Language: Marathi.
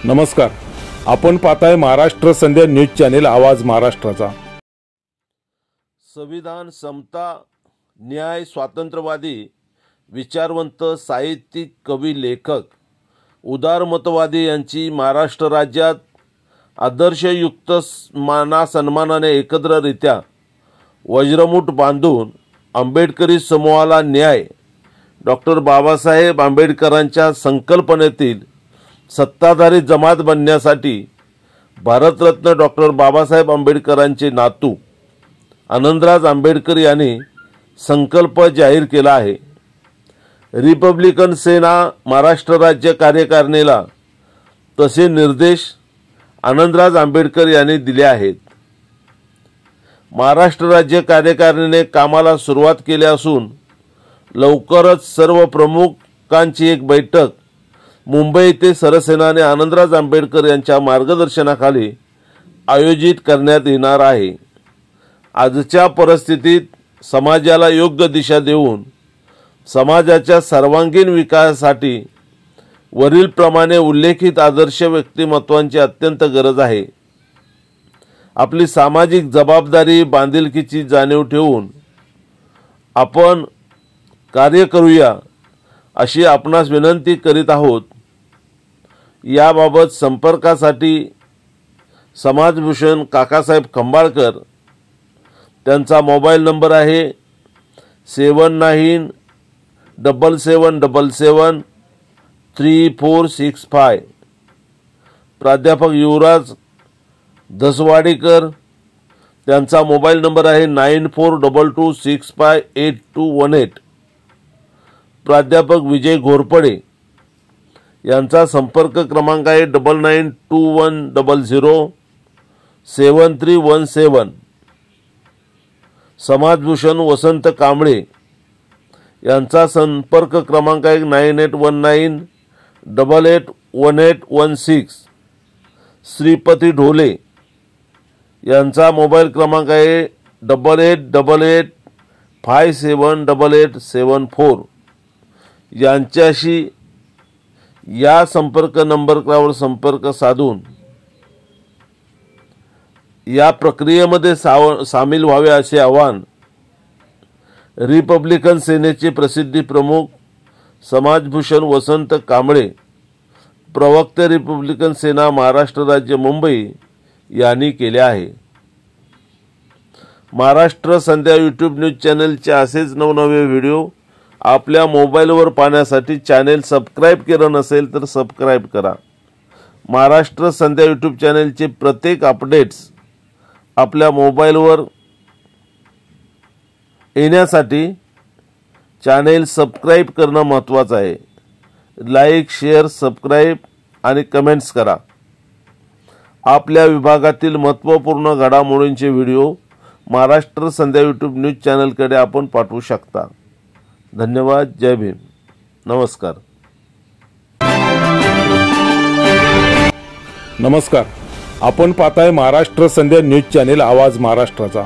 नमस्कार, आपण पाहताय महाराष्ट्र संध्या न्यूज चॅनेल आवाज महाराष्ट्राचा। संविधान, समता, न्याय, स्वातंत्र्यवादी, विचारवंत, साहित्यिक, कवी, लेखक, उदारमतवादी यांची महाराष्ट्र राज्यात आदर्शयुक्त सन्मानाने एकत्ररित्या वज्रमुठ बांधून आंबेडकरी समूहाला न्याय, डॉक्टर बाबासाहेब आंबेडकरांच्या संकल्पनेतील सत्ताधारी जमात बनण्यासाठी भारतरत्न डॉक्टर बाबासाहेब आंबेडकरांचे नातू आनंदराज आंबेडकर यांनी संकल्प जाहीर केला आहे। रिपब्लिकन सेना महाराष्ट्र राज्य कार्यकारिणीला तसे निर्देश आनंदराज आंबेडकर यांनी दिले आहेत। महाराष्ट्र राज्य कार्यकारिणीने कामाला सुरुवात केली असून लवकरच सर्व प्रमुखांची एक बैठक मुंबई येथे सरसेनानी आनंदराज आंबेडकर यांच्या मार्गदर्शनाखाली आयोजित करण्यात येणार आहे। आजच्या परिस्थितीत समाजाला योग्य दिशा देऊन समाजाच्या सर्वांगीण विकासासाठी वरील प्रमाणे उल्लेखित आदर्श व्यक्तिमत्वांची अत्यंत गरज आहे। आपली सामाजिक जबाबदारी, बांधिलकीची जाणीव ठेवून आपण कार्य करूया अशी आपणास विनंती करीत आहोत। याबाबत संपर्कासाठी समाजभूषण काकासाहेब खंबाळकर, त्यांचा मोबाईल नंबर आहे 7977773465। प्राध्यापक युवराज धसवाडीकर, त्यांचा मोबाईल नंबर आहे 9422658218। प्राध्यापक विजय घोरपडे, यांचा संपर्क क्रमांक आहे 9921007317। समाजभूषण वसंत कांबळे, यांचा संपर्क क्रमांक आहे 9819881816। श्रीपती ढोले, यांचा मोबाईल क्रमांक आहे 8888578874। यांच्याशी या संपर्क नंबरवर संपर्क साधून या प्रक्रियेमध्ये सामील व्हावे असे आवाहन रिपब्लिकन सेनेचे प्रसिद्धी प्रमुख समाजभूषण वसंत कांबळे, प्रवक्ते रिपब्लिकन सेना महाराष्ट्र राज्य मुंबई यांनी केले आहे। महाराष्ट्र संध्या यूट्यूब न्यूज चॅनलचे असेच नवनवे व्हिडिओ आपल्या मोबाईलवर पाहण्यासाठी चॅनेल सबस्क्राइब केलं नसेल तर सबस्क्राइब करा। महाराष्ट्र संध्या यूट्यूब चॅनलचे प्रत्येक अपडेट्स आपल्या मोबाईलवर येण्यासाठी चॅनेल सबस्क्राइब करणं महत्त्वाचं आहे। लाईक, शेअर, सबस्क्राइब आणि कमेंट्स करा। आपल्या विभागातील महत्त्वपूर्ण घडामोडींचे व्हिडिओ महाराष्ट्र संध्या यूट्यूब न्यूज चॅनलकडे आपण पाठवू शकता। धन्यवाद। जय भीम। नमस्कार। नमस्कार, आपण पाहताय महाराष्ट्र संध्या न्यूज चॅनेल आवाज महाराष्ट्राचा।